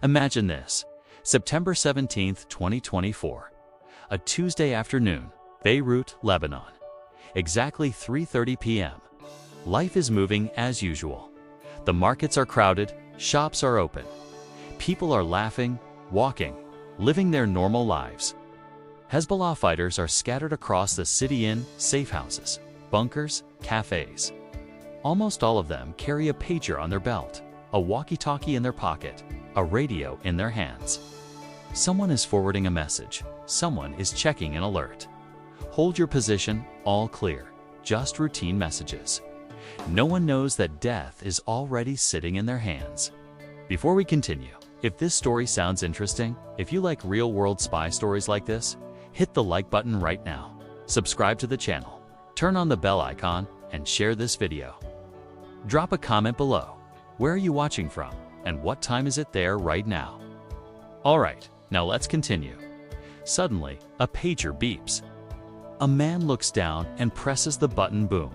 Imagine this, September 17, 2024, a Tuesday afternoon, Beirut, Lebanon. Exactly 3:30 p.m. Life is moving as usual. The markets are crowded, shops are open. People are laughing, walking, living their normal lives. Hezbollah fighters are scattered across the city in safe houses, bunkers, cafes. Almost all of them carry a pager on their belt, a walkie-talkie in their pocket, a radio in their hands. Someone is forwarding a message, someone is checking an alert. Hold your position, all clear, just routine messages. No one knows that death is already sitting in their hands. Before we continue, if this story sounds interesting, if you like real-world spy stories like this, hit the like button right now. Subscribe to the channel, turn on the bell icon, and share this video. Drop a comment below. Where are you watching from, and what time is it there right now? Alright, now let's continue. Suddenly, a pager beeps. A man looks down and presses the button. Boom.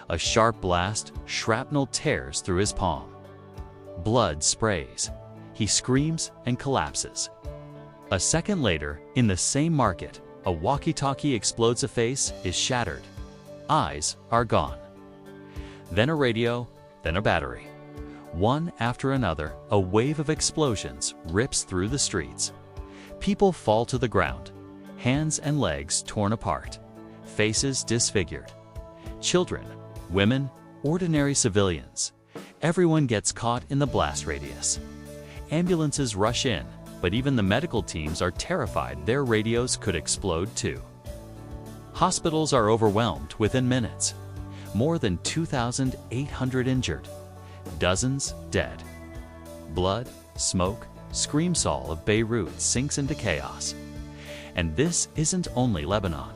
A sharp blast, shrapnel tears through his palm. Blood sprays. He screams and collapses. A second later, in the same market, a walkie-talkie explodes. A face is shattered. Eyes are gone. Then a radio, then a battery. One after another, a wave of explosions rips through the streets. People fall to the ground, hands and legs torn apart, faces disfigured. Children, women, ordinary civilians. Everyone gets caught in the blast radius. Ambulances rush in, but even the medical teams are terrified their radios could explode too. Hospitals are overwhelmed within minutes. More than 2,800 injured. Dozens dead. Blood, smoke, screamsall of Beirut sinks into chaos. And this isn't only Lebanon.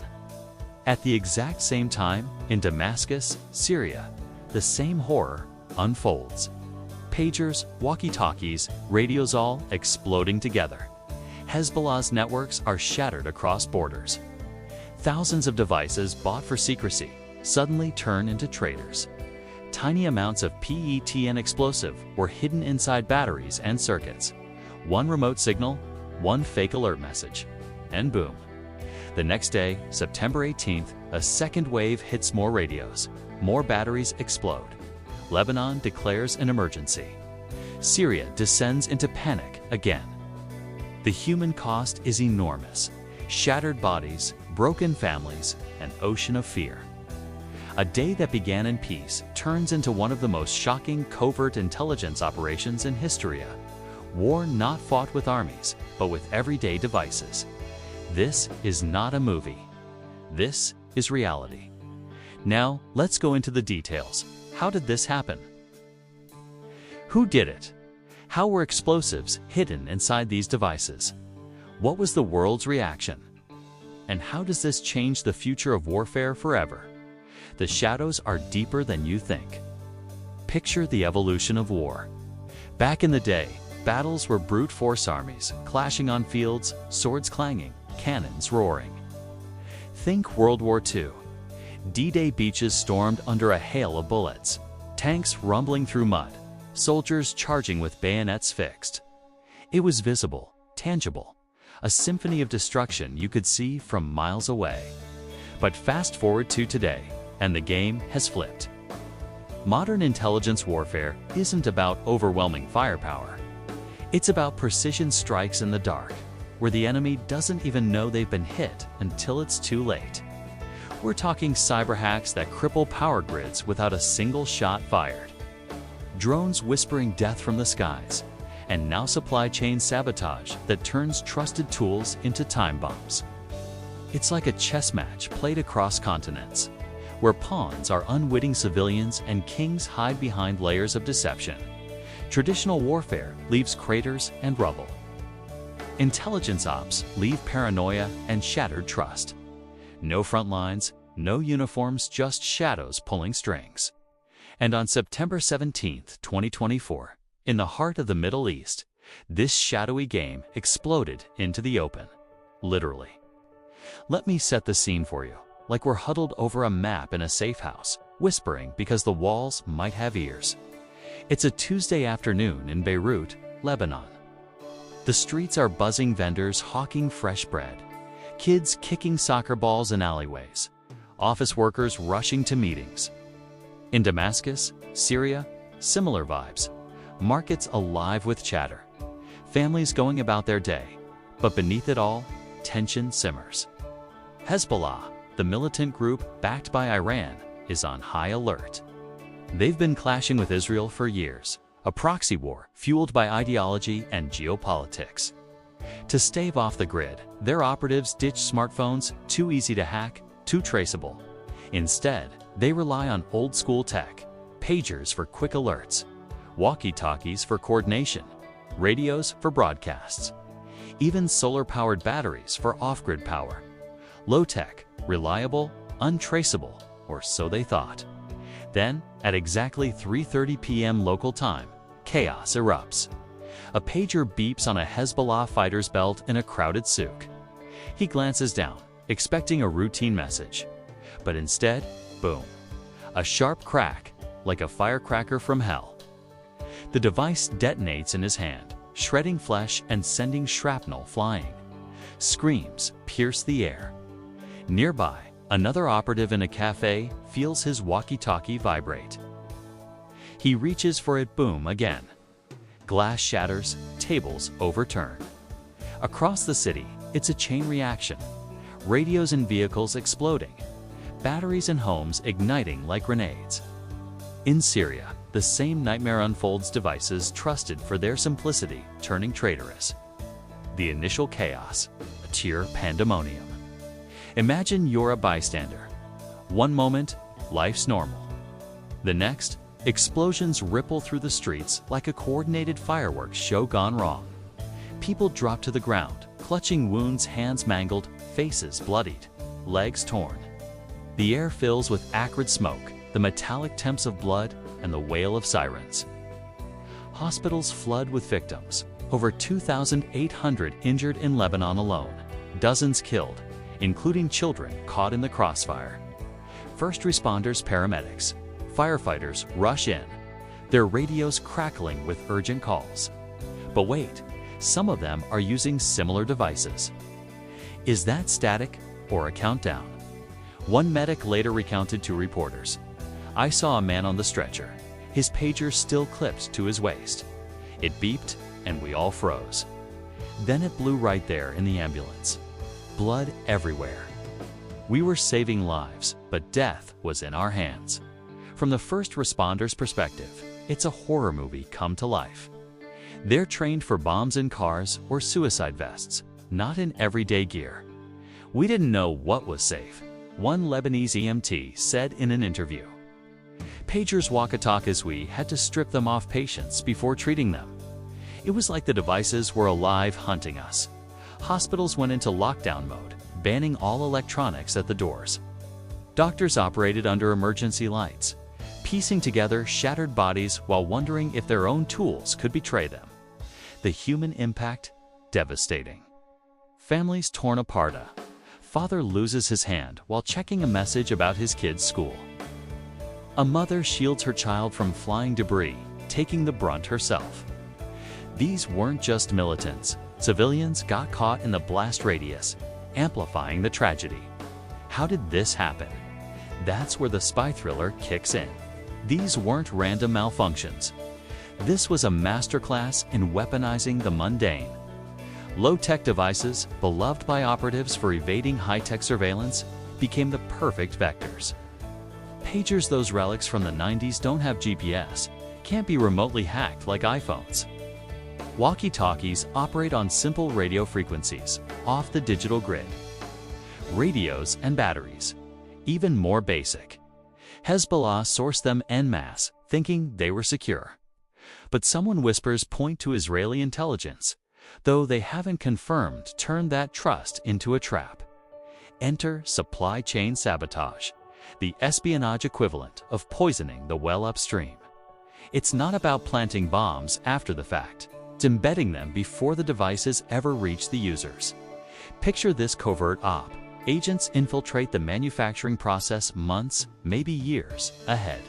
At the exact same time, in Damascus, Syria, the same horror unfolds. Pagers, walkie-talkies, radios all exploding together. Hezbollah's networks are shattered across borders. Thousands of devices bought for secrecy suddenly turn into traitors. Tiny amounts of PET and explosive were hidden inside batteries and circuits. One remote signal, one fake alert message, and boom. The next day, September 18th, a second wave hits. More radios, more batteries explode. Lebanon declares an emergency. Syria descends into panic again. The human cost is enormous. Shattered bodies, broken families, an ocean of fear. A day that began in peace turns into one of the most shocking covert intelligence operations in history. War not fought with armies, but with everyday devices. This is not a movie. This is reality. Now, let's go into the details. How did this happen? Who did it? How were explosives hidden inside these devices? What was the world's reaction? And how does this change the future of warfare forever? The shadows are deeper than you think. Picture the evolution of war. Back in the day, battles were brute force armies, clashing on fields, swords clanging, cannons roaring. Think World War II. D-Day beaches stormed under a hail of bullets, tanks rumbling through mud, soldiers charging with bayonets fixed. It was visible, tangible, a symphony of destruction you could see from miles away. But fast forward to today, and the game has flipped. Modern intelligence warfare isn't about overwhelming firepower. It's about precision strikes in the dark, where the enemy doesn't even know they've been hit until it's too late. We're talking cyber hacks that cripple power grids without a single shot fired. Drones whispering death from the skies, and now supply chain sabotage that turns trusted tools into time bombs. It's like a chess match played across continents, where pawns are unwitting civilians and kings hide behind layers of deception. Traditional warfare leaves craters and rubble. Intelligence ops leave paranoia and shattered trust. No front lines, no uniforms, just shadows pulling strings. And on September 17, 2024, in the heart of the Middle East, this shadowy game exploded into the open. Literally. Let me set the scene for you, like we're huddled over a map in a safe house, whispering because the walls might have ears. It's a Tuesday afternoon in Beirut, Lebanon. The streets are buzzing, vendors hawking fresh bread, kids kicking soccer balls in alleyways, office workers rushing to meetings. In Damascus, Syria, similar vibes. Markets alive with chatter. Families going about their day. But beneath it all, tension simmers. Hezbollah, the militant group backed by Iran, is on high alert. They've been clashing with Israel for years, a proxy war fueled by ideology and geopolitics. To stave off the grid, their operatives ditch smartphones, too easy to hack, too traceable. Instead, they rely on old-school tech, pagers for quick alerts, walkie-talkies for coordination, radios for broadcasts, even solar-powered batteries for off-grid power. Low-tech, reliable, untraceable, or so they thought. Then, at exactly 3:30 p.m. local time, chaos erupts. A pager beeps on a Hezbollah fighter's belt in a crowded souk. He glances down, expecting a routine message. But instead, boom. A sharp crack, like a firecracker from hell. The device detonates in his hand, shredding flesh and sending shrapnel flying. Screams pierce the air. Nearby, another operative in a cafe feels his walkie-talkie vibrate. He reaches for it, boom again. Glass shatters, tables overturn. Across the city, it's a chain reaction. Radios in vehicles exploding. Batteries in homes igniting like grenades. In Syria, the same nightmare unfolds, devices trusted for their simplicity turning traitorous. The initial chaos, a tear pandemonium. Imagine you're a bystander. One moment, life's normal. The next, explosions ripple through the streets like a coordinated fireworks show gone wrong. People drop to the ground, clutching wounds, hands mangled, faces bloodied, legs torn. The air fills with acrid smoke, the metallic temps of blood, and the wail of sirens. Hospitals flood with victims. Over 2,800 injured in Lebanon alone. Dozens killed, including children caught in the crossfire. First responders, paramedics, firefighters rush in, their radios crackling with urgent calls. But wait, some of them are using similar devices. Is that static or a countdown? One medic later recounted to reporters, "I saw a man on the stretcher, his pager still clipped to his waist. It beeped and we all froze. Then it blew right there in the ambulance. Blood everywhere. We were saving lives, but death was in our hands." From the first responders' perspective, it's a horror movie come to life. They're trained for bombs in cars or suicide vests, not in everyday gear. "We didn't know what was safe," one Lebanese EMT said in an interview. Pagers, walkie-talkies, we had to strip them off patients before treating them. It was like the devices were alive hunting us. Hospitals went into lockdown mode, banning all electronics at the doors. Doctors operated under emergency lights, piecing together shattered bodies while wondering if their own tools could betray them. The human impact, devastating. Families torn apart. A father loses his hand while checking a message about his kid's school. A mother shields her child from flying debris, taking the brunt herself. These weren't just militants. Civilians got caught in the blast radius, amplifying the tragedy. How did this happen? That's where the spy thriller kicks in. These weren't random malfunctions. This was a masterclass in weaponizing the mundane. Low-tech devices, beloved by operatives for evading high-tech surveillance, became the perfect vectors. Pagers, those relics from the 90s, don't have GPS, can't be remotely hacked like iPhones. Walkie-talkies operate on simple radio frequencies, off the digital grid. Radios and batteries, even more basic. Hezbollah sourced them en masse, thinking they were secure. But someone whispers point to Israeli intelligence, though they haven't confirmed, turned that trust into a trap. Enter supply chain sabotage, the espionage equivalent of poisoning the well upstream. It's not about planting bombs after the fact. It's embedding them before the devices ever reach the users. Picture this covert op. Agents infiltrate the manufacturing process months, maybe years, ahead.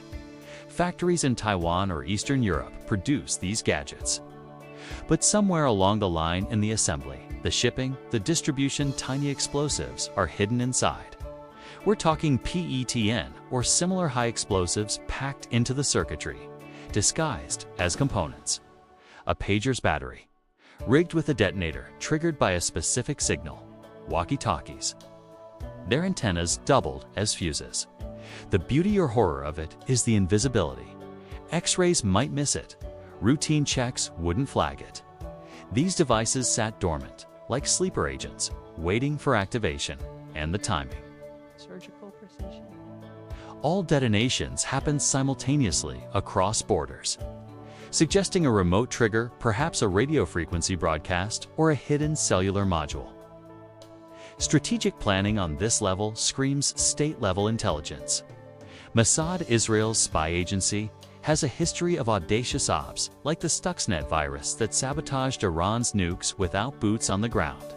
Factories in Taiwan or Eastern Europe produce these gadgets. But somewhere along the line in the assembly, the shipping, the distribution, tiny explosives are hidden inside. We're talking PETN or similar high explosives packed into the circuitry, disguised as components. A pager's battery, rigged with a detonator triggered by a specific signal, walkie-talkies. Their antennas doubled as fuses. The beauty or horror of it is the invisibility. X-rays might miss it. Routine checks wouldn't flag it. These devices sat dormant, like sleeper agents, waiting for activation and the timing. Surgical precision. All detonations happen simultaneously across borders, suggesting a remote trigger, perhaps a radio frequency broadcast or a hidden cellular module. Strategic planning on this level screams state-level intelligence. Mossad, Israel's spy agency, has a history of audacious ops like the Stuxnet virus that sabotaged Iran's nukes without boots on the ground.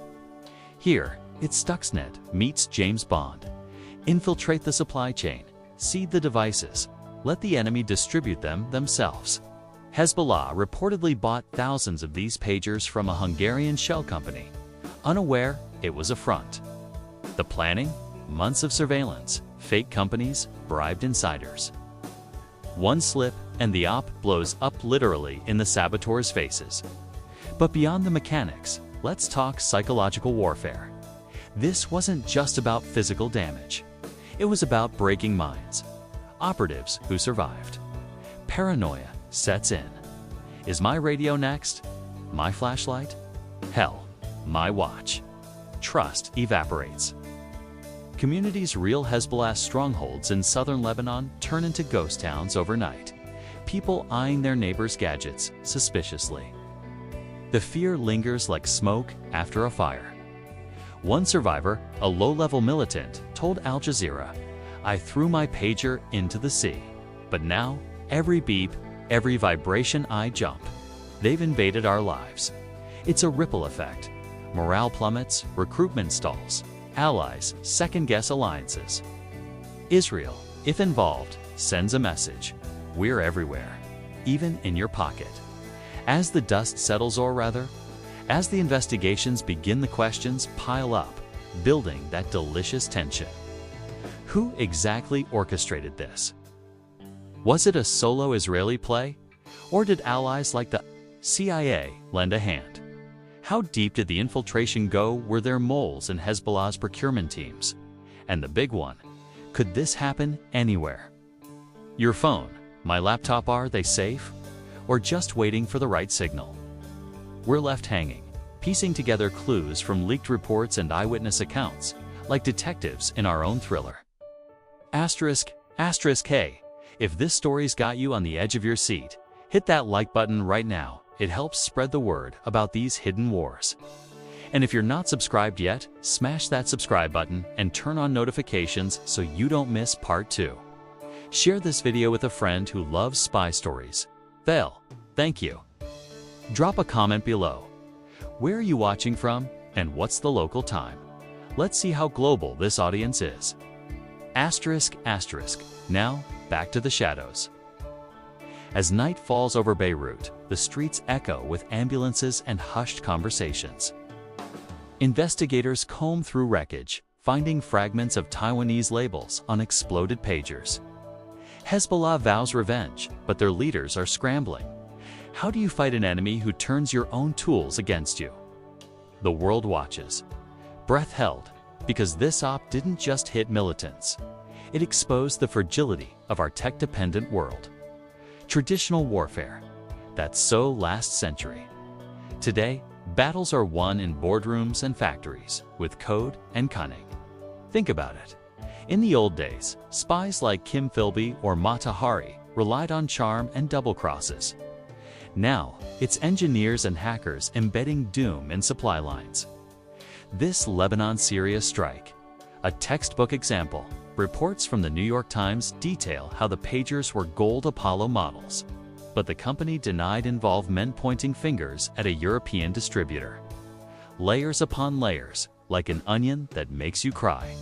Here, it's Stuxnet meets James Bond. Infiltrate the supply chain, seed the devices, let the enemy distribute them themselves. Hezbollah reportedly bought thousands of these pagers from a Hungarian shell company, unaware it was a front. The planning? Months of surveillance, fake companies, bribed insiders. One slip and the op blows up literally in the saboteurs' faces. But beyond the mechanics, let's talk psychological warfare. This wasn't just about physical damage. It was about breaking minds. Operatives who survived. Paranoia sets in. Is my radio next? My flashlight? Hell, my watch. Trust evaporates. Communities' real Hezbollah strongholds in southern Lebanon turn into ghost towns overnight, people eyeing their neighbors' gadgets suspiciously. The fear lingers like smoke after a fire. One survivor, a low-level militant, told Al Jazeera, "I threw my pager into the sea, but now, every beep, every vibration I jump. They've invaded our lives. It's a ripple effect. Morale plummets, recruitment stalls. Allies second-guess alliances. Israel, if involved, sends a message. We're everywhere, even in your pocket." As the dust settles, or rather, as the investigations begin, the questions pile up, building that delicious tension. Who exactly orchestrated this? Was it a solo Israeli play? Or did allies like the CIA lend a hand? How deep did the infiltration go? Were there moles in Hezbollah's procurement teams? And the big one, could this happen anywhere? Your phone, my laptop, are they safe? Or just waiting for the right signal? We're left hanging, piecing together clues from leaked reports and eyewitness accounts, like detectives in our own thriller. Hey, if this story's got you on the edge of your seat, hit that like button right now. It helps spread the word about these hidden wars. And if you're not subscribed yet, smash that subscribe button and turn on notifications so you don't miss part 2. Share this video with a friend who loves spy stories. Thank you. Drop a comment below. Where are you watching from, and what's the local time? Let's see how global this audience is. Now, back to the shadows. As night falls over Beirut, the streets echo with ambulances and hushed conversations. Investigators comb through wreckage, finding fragments of Taiwanese labels on exploded pagers. Hezbollah vows revenge, but their leaders are scrambling. How do you fight an enemy who turns your own tools against you? The world watches, breath held, because this op didn't just hit militants. It exposed the fragility of our tech-dependent world. Traditional warfare, that's so last century. Today, battles are won in boardrooms and factories, with code and cunning. Think about it. In the old days, spies like Kim Philby or Mata Hari relied on charm and double crosses. Now, it's engineers and hackers embedding doom in supply lines. This Lebanon-Syria strike, a textbook example. Reports from the New York Times detail how the pagers were gold Apollo models, but the company denied involvement, pointing fingers at a European distributor. Layers upon layers, like an onion that makes you cry,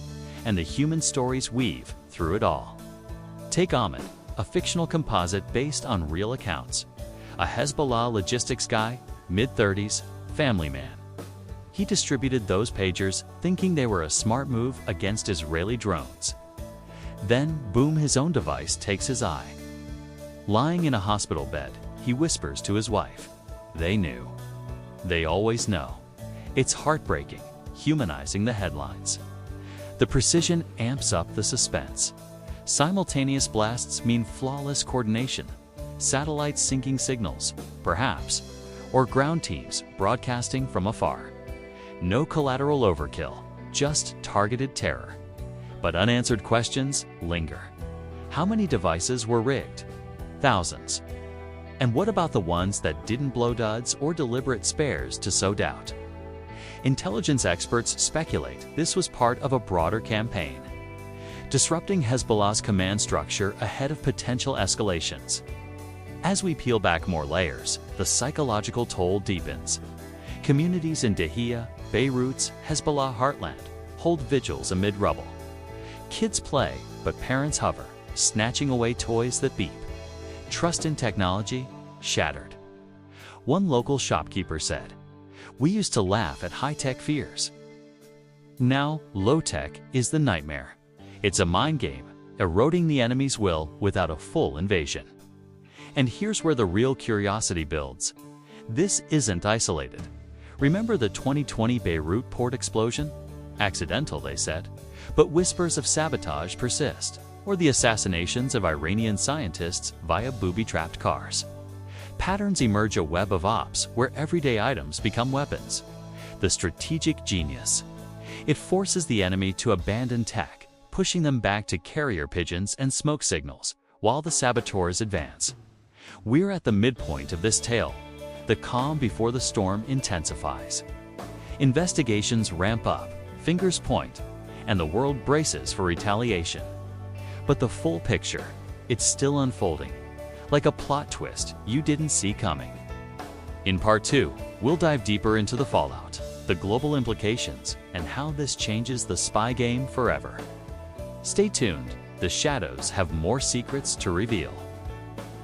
and the human stories weave through it all. Take Ahmed, a fictional composite based on real accounts. A Hezbollah logistics guy mid-30s, family man. He distributed those pagers thinking they were a smart move against Israeli drones. Then, boom, his own device takes his eye. Lying in a hospital bed, he whispers to his wife. They knew. They always know. It's heartbreaking, humanizing the headlines. The precision amps up the suspense. Simultaneous blasts mean flawless coordination. Satellites syncing signals, perhaps, or ground teams broadcasting from afar. No collateral overkill, just targeted terror. But unanswered questions linger. How many devices were rigged? Thousands. And what about the ones that didn't blow duds or deliberate spares to sow doubt? Intelligence experts speculate this was part of a broader campaign, disrupting Hezbollah's command structure ahead of potential escalations. As we peel back more layers, the psychological toll deepens. Communities in Dahiya, Beirut's Hezbollah heartland hold vigils amid rubble. Kids play, but parents hover, snatching away toys that beep. Trust in technology shattered. One local shopkeeper said, "We used to laugh at high-tech fears. Now, low-tech is the nightmare. It's a mind game, eroding the enemy's will without a full invasion." And here's where the real curiosity builds. This isn't isolated. Remember the 2020 Beirut port explosion? Accidental, they said, but whispers of sabotage persist, or the assassinations of Iranian scientists via booby-trapped cars. Patterns emerge, a web of ops where everyday items become weapons. The strategic genius. It forces the enemy to abandon tech, pushing them back to carrier pigeons and smoke signals, while the saboteurs advance. We're at the midpoint of this tale. The calm before the storm intensifies. Investigations ramp up, fingers point, and the world braces for retaliation. But the full picture, it's still unfolding, like a plot twist you didn't see coming. In Part 2, we'll dive deeper into the fallout, the global implications, and how this changes the spy game forever. Stay tuned, the shadows have more secrets to reveal.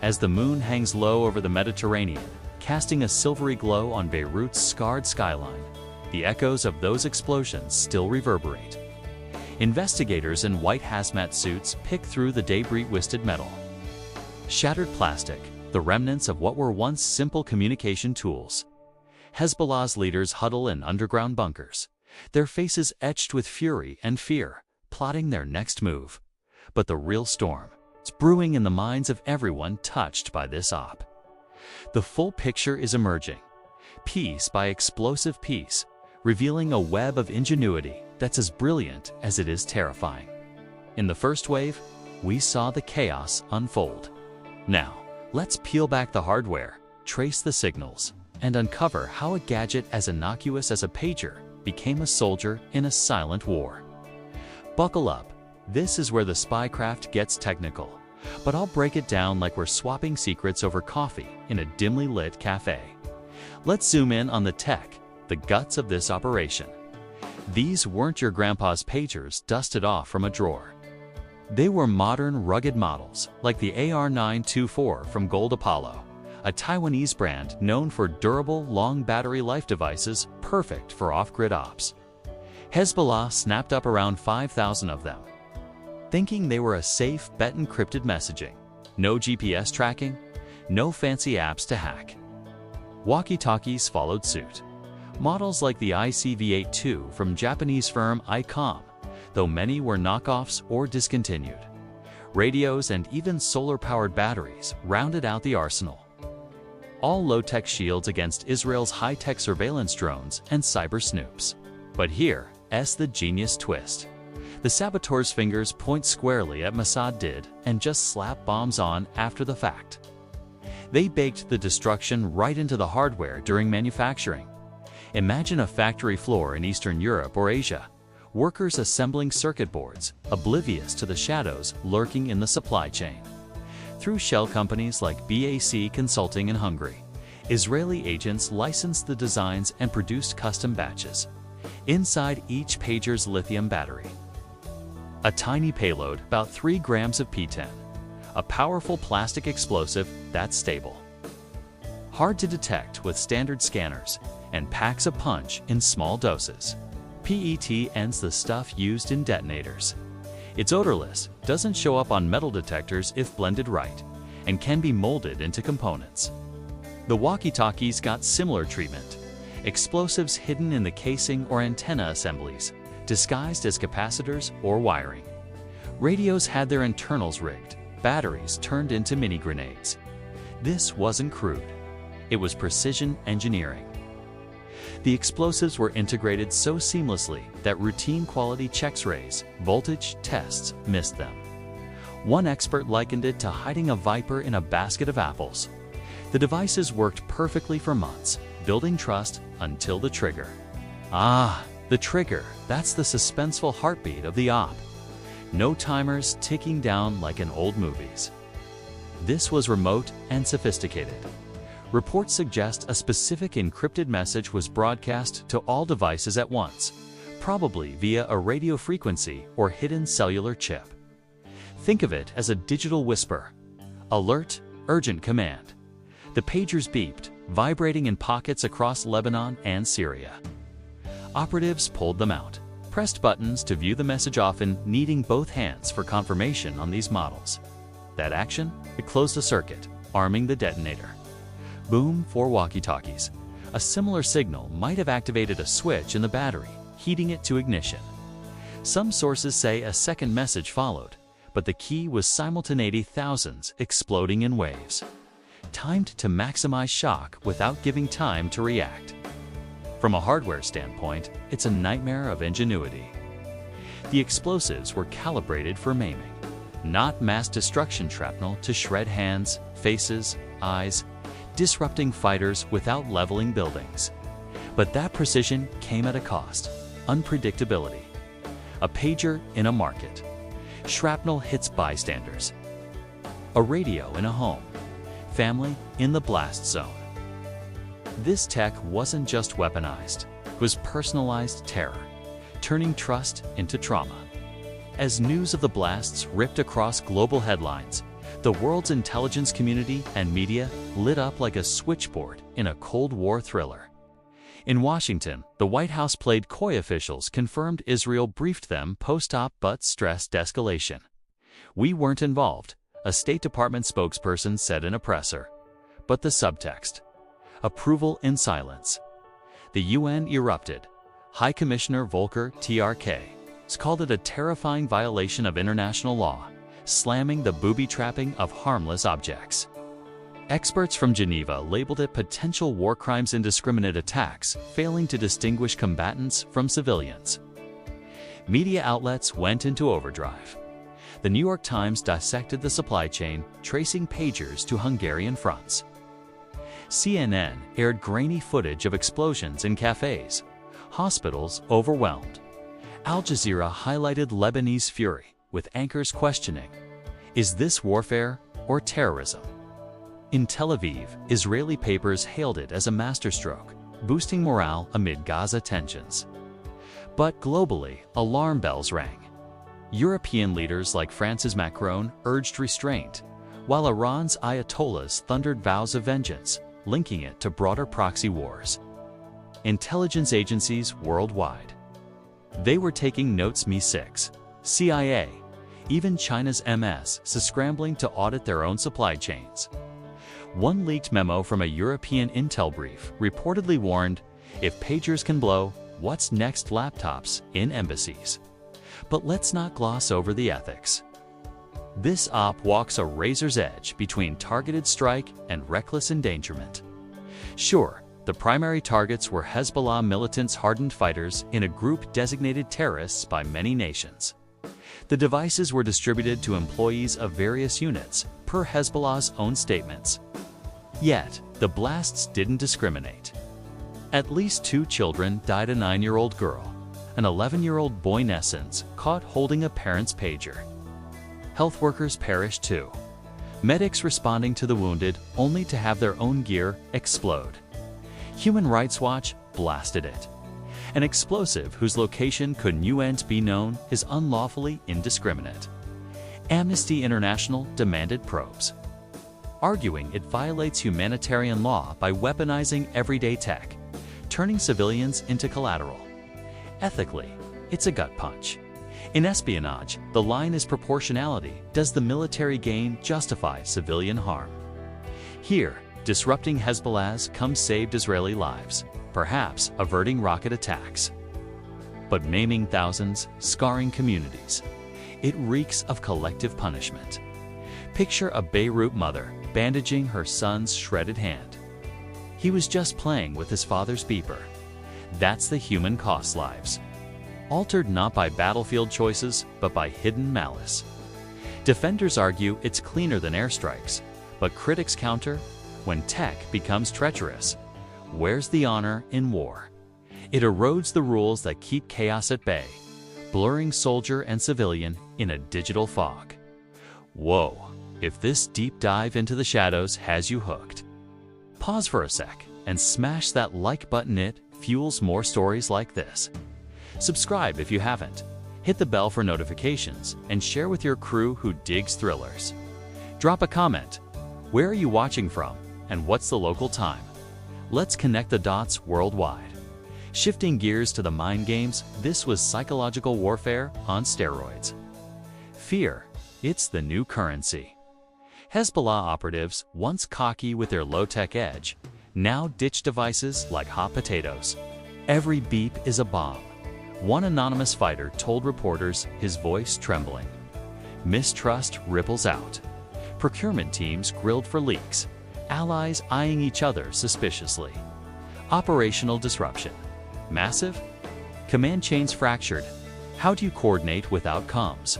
As the moon hangs low over the Mediterranean, casting a silvery glow on Beirut's scarred skyline, the echoes of those explosions still reverberate. Investigators in white hazmat suits pick through the debris-twisted metal. Shattered plastic, the remnants of what were once simple communication tools. Hezbollah's leaders huddle in underground bunkers, their faces etched with fury and fear, plotting their next move. But the real storm, it's brewing in the minds of everyone touched by this op. The full picture is emerging, piece by explosive piece, revealing a web of ingenuity that's as brilliant as it is terrifying. In the first wave, we saw the chaos unfold. Now, let's peel back the hardware, trace the signals, and uncover how a gadget as innocuous as a pager became a soldier in a silent war. Buckle up, this is where the spycraft gets technical, but I'll break it down like we're swapping secrets over coffee in a dimly lit cafe. Let's zoom in on the tech, the guts of this operation. These weren't your grandpa's pagers dusted off from a drawer. They were modern, rugged models, like the AR-924 from Gold Apollo, a Taiwanese brand known for durable, long battery life devices perfect for off-grid ops. Hezbollah snapped up around 5,000 of them, thinking they were a safe bet encrypted messaging. No GPS tracking, no fancy apps to hack. Walkie-talkies followed suit. Models like the ICV-82 from Japanese firm ICOM, though many were knockoffs or discontinued. Radios and even solar-powered batteries rounded out the arsenal. All low-tech shields against Israel's high-tech surveillance drones and cyber snoops. But here's the genius twist. The saboteurs' fingers point squarely at Mossad did and just slap bombs on after the fact. They baked the destruction right into the hardware during manufacturing. Imagine a factory floor in Eastern Europe or Asia, workers assembling circuit boards, oblivious to the shadows lurking in the supply chain. Through shell companies like BAC Consulting in Hungary, Israeli agents licensed the designs and produced custom batches. Inside each pager's lithium battery, a tiny payload, about 3 grams of P10, a powerful plastic explosive that's stable. hard to detect with standard scanners, and packs a punch in small doses. PET ends the stuff used in detonators. It's odorless, doesn't show up on metal detectors if blended right, and can be molded into components. The walkie-talkies got similar treatment. Explosives hidden in the casing or antenna assemblies, disguised as capacitors or wiring. Radios had their internals rigged, batteries turned into mini grenades. This wasn't crude. It was precision engineering. The explosives were integrated so seamlessly that routine quality X-rays, voltage tests missed them. One expert likened it to hiding a viper in a basket of apples. The devices worked perfectly for months, building trust until the trigger. Ah, the trigger, that's the suspenseful heartbeat of the op. No timers ticking down like in old movies. This was remote and sophisticated. Reports suggest a specific encrypted message was broadcast to all devices at once, probably via a radio frequency or hidden cellular chip. Think of it as a digital whisper. Alert, urgent command. The pagers beeped, vibrating in pockets across Lebanon and Syria. Operatives pulled them out, pressed buttons to view the message, often needing both hands for confirmation on these models. That action, it closed the circuit, arming the detonator. Boom for walkie-talkies. A similar signal might have activated a switch in the battery, heating it to ignition. Some sources say a second message followed, but the key was simultaneity, thousands exploding in waves. Timed to maximize shock without giving time to react. From a hardware standpoint, it's a nightmare of ingenuity. The explosives were calibrated for maiming, not mass destruction shrapnel to shred hands, faces, eyes, disrupting fighters without leveling buildings. But that precision came at a cost: unpredictability. A pager in a market. Shrapnel hits bystanders. A radio in a home. Family in the blast zone. This tech wasn't just weaponized, it was personalized terror, turning trust into trauma. As news of the blasts ripped across global headlines, the world's intelligence community and media lit up like a switchboard in a Cold War thriller. In Washington, the White House played coy. Officials confirmed Israel briefed them post-op but stressed escalation. "We weren't involved," a State Department spokesperson said in a presser. But the subtext: approval in silence. The UN erupted. High Commissioner Volker Turk called it a terrifying violation of international law, slamming the booby-trapping of harmless objects. Experts from Geneva labeled it potential war crimes, indiscriminate attacks, failing to distinguish combatants from civilians. Media outlets went into overdrive. The New York Times dissected the supply chain, tracing pagers to Hungarian fronts. CNN aired grainy footage of explosions in cafes, hospitals overwhelmed. Al Jazeera highlighted Lebanese fury, with anchors questioning, is this warfare or terrorism? In Tel Aviv, Israeli papers hailed it as a masterstroke, boosting morale amid Gaza tensions. But globally, alarm bells rang. European leaders like France's Macron urged restraint, while Iran's Ayatollahs thundered vows of vengeance, linking it to broader proxy wars. Intelligence agencies worldwide. They were taking notes. MI6, CIA, even China's MS is scrambling to audit their own supply chains. One leaked memo from a European intel brief reportedly warned, if pagers can blow, what's next? Laptops in embassies. But let's not gloss over the ethics. This op walks a razor's edge between targeted strike and reckless endangerment. Sure, the primary targets were Hezbollah militants, hardened fighters in a group designated terrorists by many nations. The devices were distributed to employees of various units, per Hezbollah's own statements. Yet, the blasts didn't discriminate. At least 2 children died: a 9-year-old girl, an 11-year-old boy Nessens, caught holding a parent's pager. Health workers perished too. Medics responding to the wounded only to have their own gear explode. Human Rights Watch blasted it. An explosive whose location couldn't be known is unlawfully indiscriminate. Amnesty International demanded probes. arguing it violates humanitarian law by weaponizing everyday tech, turning civilians into collateral. Ethically, it's a gut punch. In espionage, the line is proportionality. Does the military gain justify civilian harm? Here, disrupting Hezbollah's saved Israeli lives, perhaps averting rocket attacks. But maiming thousands, scarring communities. It reeks of collective punishment. Picture a Beirut mother bandaging her son's shredded hand. He was just playing with his father's beeper. That's the human cost lives. Altered not by battlefield choices, but by hidden malice. Defenders argue it's cleaner than airstrikes, but critics counter, when tech becomes treacherous, where's the honor in war? It erodes the rules that keep chaos at bay, blurring soldier and civilian in a digital fog. Whoa, if this deep dive into the shadows has you hooked. Pause for a sec and smash that like button. It fuels more stories like this. Subscribe if you haven't. Hit the bell for notifications and share with your crew who digs thrillers. Drop a comment. Where are you watching from and what's the local time? Let's connect the dots worldwide. Shifting gears to the mind games, this was psychological warfare on steroids. Fear, it's the new currency. Hezbollah operatives, once cocky with their low-tech edge, now ditch devices like hot potatoes. Every beep is a bomb. One anonymous fighter told reporters, his voice trembling. Mistrust ripples out. Procurement teams grilled for leaks. Allies eyeing each other suspiciously. Operational disruption. Massive? Command chains fractured. How do you coordinate without comms?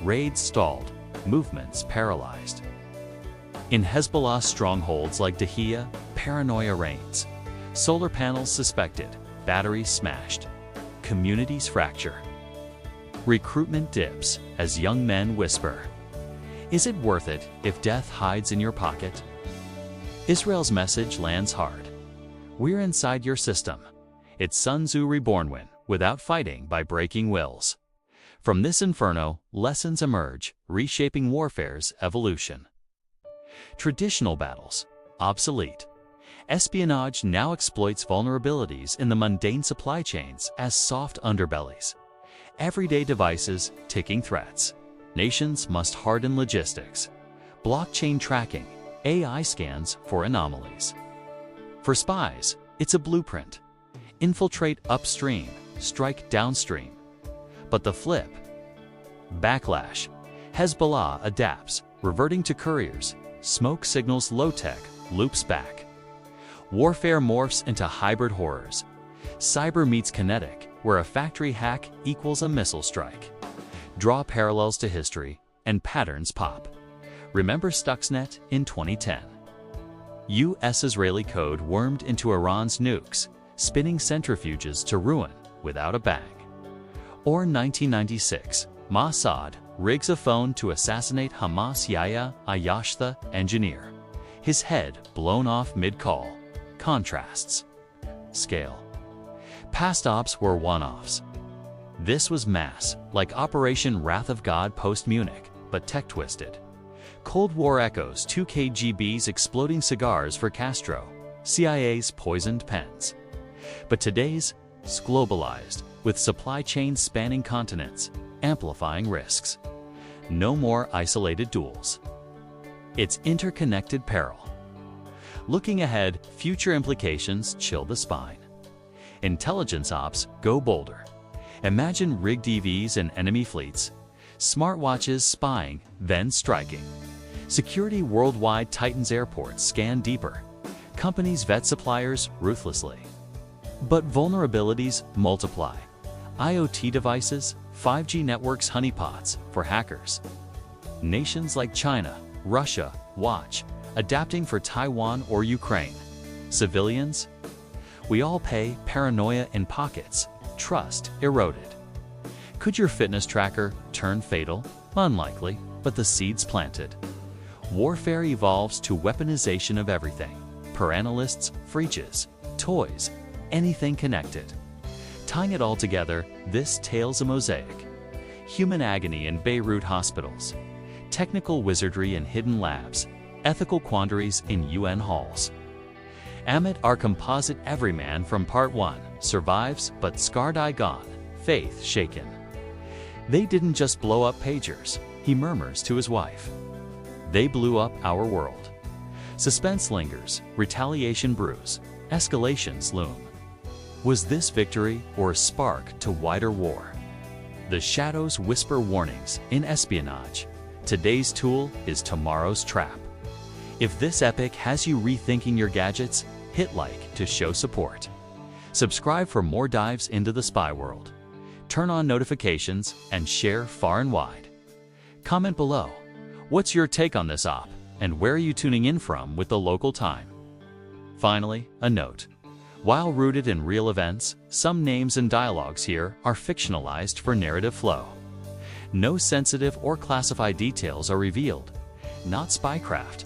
Raids stalled. Movements paralyzed. In Hezbollah strongholds like Dahiya, paranoia reigns. Solar panels suspected. Batteries smashed. Communities fracture. Recruitment dips as young men whisper. Is it worth it if death hides in your pocket? Israel's message lands hard. We're inside your system. It's Sun Tzu reborn without fighting by breaking wills. From this inferno, lessons emerge, reshaping warfare's evolution. Traditional battles, obsolete. Espionage now exploits vulnerabilities in the mundane supply chains as soft underbellies. Everyday devices, ticking threats. Nations must harden logistics. Blockchain tracking, AI scans for anomalies. For spies, it's a blueprint. Infiltrate upstream, strike downstream. But the flip? Backlash. Hezbollah adapts, reverting to couriers. Smoke signals low-tech, loops back. Warfare morphs into hybrid horrors. Cyber meets kinetic, where a factory hack equals a missile strike. Draw parallels to history, and patterns pop. Remember Stuxnet in 2010. US-Israeli code wormed into Iran's nukes, spinning centrifuges to ruin without a bang. Or 1996, Mossad rigs a phone to assassinate Hamas Yahya Ayashta engineer. His head blown off mid-call. Contrasts. Scale. Past ops were one-offs. This was mass, like Operation Wrath of God post-Munich, but tech-twisted. Cold War echoes, 2 KGB's exploding cigars for Castro, CIA's poisoned pens. But today's globalized, with supply chains spanning continents, amplifying risks. No more isolated duels. It's interconnected peril. Looking ahead, future implications chill the spine. Intelligence ops go bolder. Imagine rigged EVs in enemy fleets, smartwatches spying, then striking. Security worldwide tightens airports scan deeper. Companies vet suppliers ruthlessly. But vulnerabilities multiply. IoT devices, 5G networks honeypots for hackers. Nations like China, Russia, watch, adapting for Taiwan or Ukraine. Civilians? We all pay, paranoia in pockets, trust eroded. Could your fitness tracker turn fatal? Unlikely, but the seeds planted. Warfare evolves to weaponization of everything. Per analysts, freeches, toys, anything connected. Tying it all together, this tale's a mosaic. Human agony in Beirut hospitals. Technical wizardry in hidden labs. ethical quandaries in UN halls. Amit, our composite everyman from Part 1, survives but scarred eye gone, faith shaken. They didn't just blow up pagers, he murmurs to his wife. They blew up our world. Suspense lingers, retaliation brews, escalations loom. Was this victory or a spark to wider war? The shadows whisper warnings in espionage. Today's tool is tomorrow's trap. If this epic has you rethinking your gadgets, hit like to show support. Subscribe for more dives into the spy world. Turn on notifications and share far and wide. Comment below. What's your take on this op, and where are you tuning in from with the local time? Finally, a note. While rooted in real events, some names and dialogues here are fictionalized for narrative flow. No sensitive or classified details are revealed. Not spycraft,